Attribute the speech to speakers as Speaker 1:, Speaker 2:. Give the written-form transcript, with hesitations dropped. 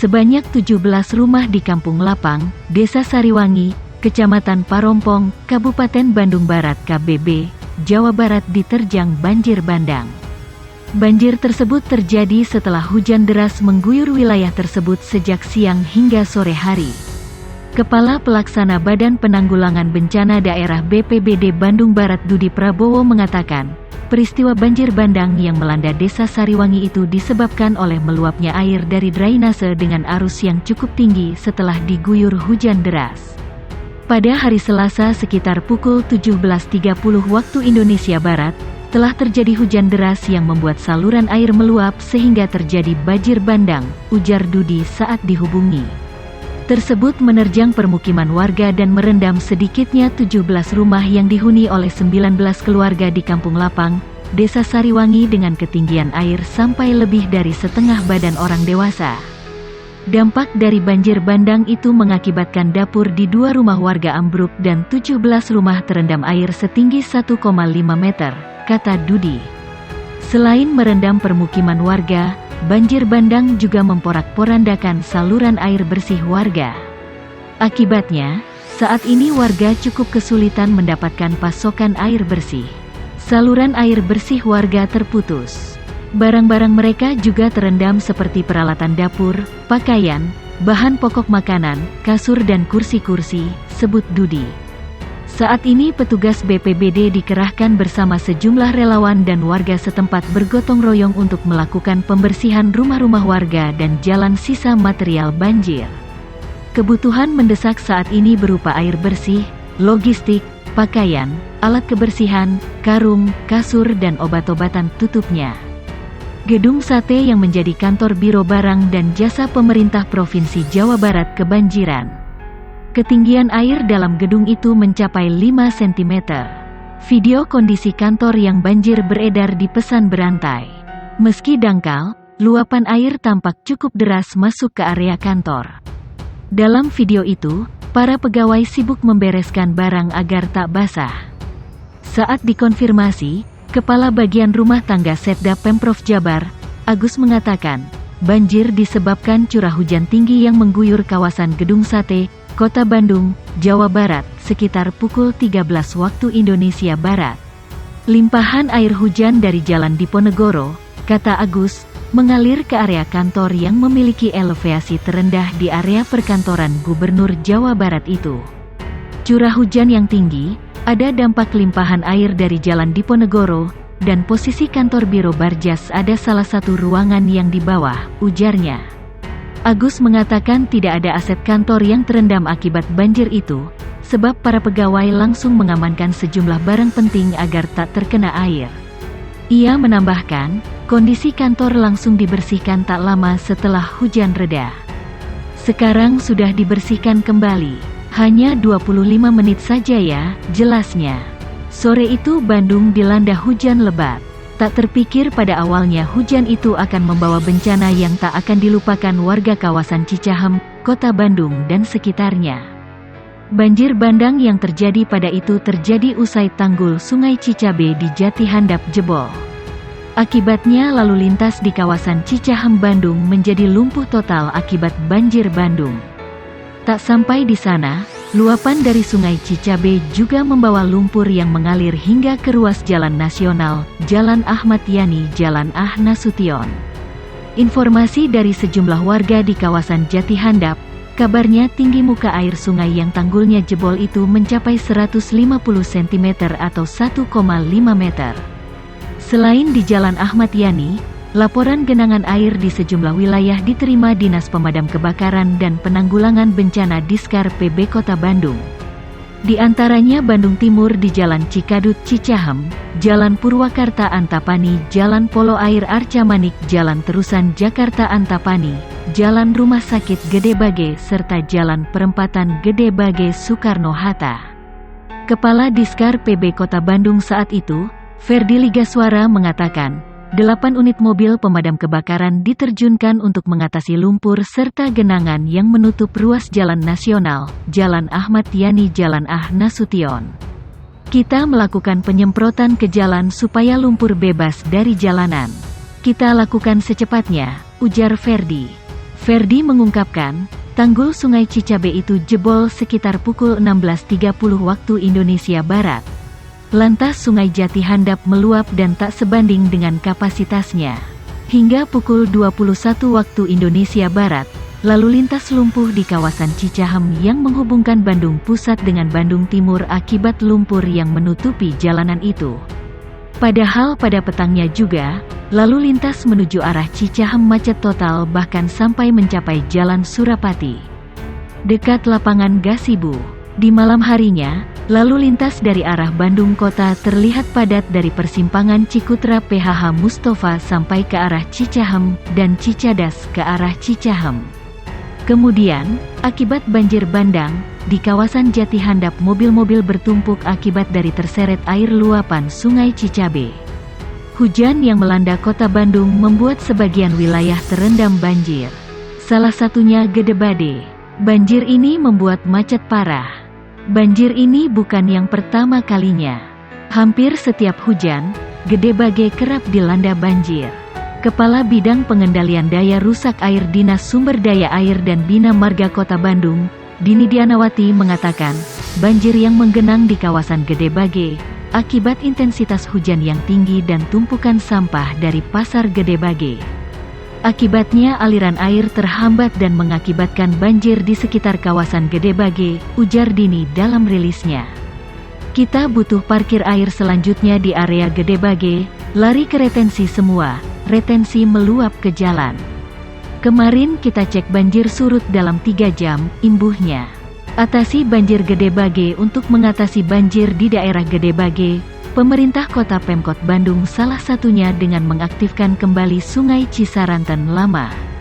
Speaker 1: Sebanyak 17 rumah di Kampung Lapang, Desa Sariwangi, Kecamatan Parompong, Kabupaten Bandung Barat KBB, Jawa Barat diterjang banjir bandang. Banjir tersebut terjadi setelah hujan deras mengguyur wilayah tersebut sejak siang hingga sore hari. Kepala Pelaksana Badan Penanggulangan Bencana Daerah BPBD Bandung Barat Dudi Prabowo mengatakan, peristiwa banjir bandang yang melanda Desa Sariwangi itu disebabkan oleh meluapnya air dari drainase dengan arus yang cukup tinggi setelah diguyur hujan deras. Pada hari Selasa sekitar pukul 17.30 waktu Indonesia Barat, telah terjadi hujan deras yang membuat saluran air meluap sehingga terjadi banjir bandang, ujar Dudi saat dihubungi. Tersebut menerjang permukiman warga dan merendam sedikitnya 17 rumah yang dihuni oleh 19 keluarga di Kampung Lapang, Desa Sariwangi dengan ketinggian air sampai lebih dari setengah badan orang dewasa. Dampak dari banjir bandang itu mengakibatkan dapur di 2 rumah warga ambruk dan 17 rumah terendam air setinggi 1,5 meter, kata Dudi. Selain merendam permukiman warga, banjir bandang juga memporak-porandakan saluran air bersih warga. Akibatnya, saat ini warga cukup kesulitan mendapatkan pasokan air bersih. Saluran air bersih warga terputus. Barang-barang mereka juga terendam seperti peralatan dapur, pakaian, bahan pokok makanan, kasur dan kursi-kursi, sebut Dudi. Saat ini petugas BPBD dikerahkan bersama sejumlah relawan dan warga setempat bergotong royong untuk melakukan pembersihan rumah-rumah warga dan jalan sisa material banjir. Kebutuhan mendesak saat ini berupa air bersih, logistik, pakaian, alat kebersihan, karung, kasur dan obat-obatan tutupnya. Gedung Sate yang menjadi kantor Biro Barang dan Jasa Pemerintah Provinsi Jawa Barat kebanjiran. Ketinggian air dalam gedung itu mencapai 5 cm. Video kondisi kantor yang banjir beredar di pesan berantai. Meski dangkal, luapan air tampak cukup deras masuk ke area kantor. Dalam video itu, para pegawai sibuk membereskan barang agar tak basah. Saat dikonfirmasi, Kepala Bagian Rumah Tangga Setda Pemprov Jabar, Agus mengatakan, banjir disebabkan curah hujan tinggi yang mengguyur kawasan Gedung Sate, Kota Bandung, Jawa Barat, sekitar pukul 13 waktu Indonesia Barat. Limpahan air hujan dari Jalan Diponegoro, kata Agus, mengalir ke area kantor yang memiliki elevasi terendah di area perkantoran Gubernur Jawa Barat itu. Curah hujan yang tinggi, ada dampak limpahan air dari Jalan Diponegoro, dan posisi kantor Biro Barjas ada salah satu ruangan yang di bawah, ujarnya. Agus mengatakan tidak ada aset kantor yang terendam akibat banjir itu, sebab para pegawai langsung mengamankan sejumlah barang penting agar tak terkena air. Ia menambahkan, kondisi kantor langsung dibersihkan tak lama setelah hujan reda. Sekarang sudah dibersihkan kembali. Hanya 25 menit saja ya, jelasnya. Sore itu Bandung dilanda hujan lebat. Tak terpikir pada awalnya hujan itu akan membawa bencana yang tak akan dilupakan warga kawasan Cicahem, Kota Bandung dan sekitarnya. Banjir bandang yang terjadi pada itu terjadi usai tanggul Sungai Cicabe di Jati Handap jebol. Akibatnya lalu lintas di kawasan Cicahem Bandung menjadi lumpuh total akibat banjir Bandung. Tak sampai di sana, luapan dari Sungai Cicabe juga membawa lumpur yang mengalir hingga ke ruas Jalan Nasional, Jalan Ahmad Yani, Jalan Ah Nasution. Informasi dari sejumlah warga di kawasan Jati Handap, kabarnya tinggi muka air sungai yang tanggulnya jebol itu mencapai 150 cm atau 1,5 meter. Selain di Jalan Ahmad Yani, laporan genangan air di sejumlah wilayah diterima Dinas Pemadam Kebakaran dan Penanggulangan Bencana Diskar PB Kota Bandung. Di antaranya Bandung Timur di Jalan Cikadut Cicahem, Jalan Purwakarta Antapani, Jalan Polo Air Arca Manik, Jalan Terusan Jakarta Antapani, Jalan Rumah Sakit Gede Bage, serta Jalan Perempatan Gede Bage Soekarno-Hatta. Kepala Diskar PB Kota Bandung saat itu, Ferdi Ligaswara mengatakan, 8 unit mobil pemadam kebakaran diterjunkan untuk mengatasi lumpur serta genangan yang menutup ruas Jalan Nasional, Jalan Ahmad Yani, Jalan Ah Nasution. Kita melakukan penyemprotan ke jalan supaya lumpur bebas dari jalanan. Kita lakukan secepatnya, ujar Ferdi. Ferdi mengungkapkan, tanggul Sungai Cicabe itu jebol sekitar pukul 16.30 waktu Indonesia Barat. Lantas Sungai Jati Handap meluap dan tak sebanding dengan kapasitasnya. Hingga pukul 21 waktu Indonesia Barat, lalu lintas lumpuh di kawasan Cicahem yang menghubungkan Bandung Pusat dengan Bandung Timur akibat lumpur yang menutupi jalanan itu. Padahal pada petangnya juga, lalu lintas menuju arah Cicahem macet total bahkan sampai mencapai Jalan Surapati, dekat lapangan Gasibu. Di malam harinya, lalu lintas dari arah Bandung Kota terlihat padat dari persimpangan Cikutra PHH Mustofa sampai ke arah Cicahem dan Cicadas ke arah Cicahem. Kemudian, akibat banjir bandang, di kawasan Jati Handap mobil-mobil bertumpuk akibat dari terseret air luapan Sungai Cicabe. Hujan yang melanda kota Bandung membuat sebagian wilayah terendam banjir. Salah satunya Gedebade. Banjir ini membuat macet parah. Banjir ini bukan yang pertama kalinya. Hampir setiap hujan, Gedebage kerap dilanda banjir. Kepala Bidang Pengendalian Daya Rusak Air Dinas Sumber Daya Air dan Bina Marga Kota Bandung, Dini Dianawati mengatakan, banjir yang menggenang di kawasan Gedebage, akibat intensitas hujan yang tinggi dan tumpukan sampah dari Pasar Gedebage. Akibatnya aliran air terhambat dan mengakibatkan banjir di sekitar kawasan Gedebage, ujar Dini dalam rilisnya. Kita butuh parkir air selanjutnya di area Gedebage, lari ke retensi semua, retensi meluap ke jalan. Kemarin kita cek banjir surut dalam 3 jam, imbuhnya. Atasi banjir Gedebage. Untuk mengatasi banjir di daerah Gedebage, pemerintah kota Pemkot Bandung salah satunya dengan mengaktifkan kembali Sungai Cisaranten Lama.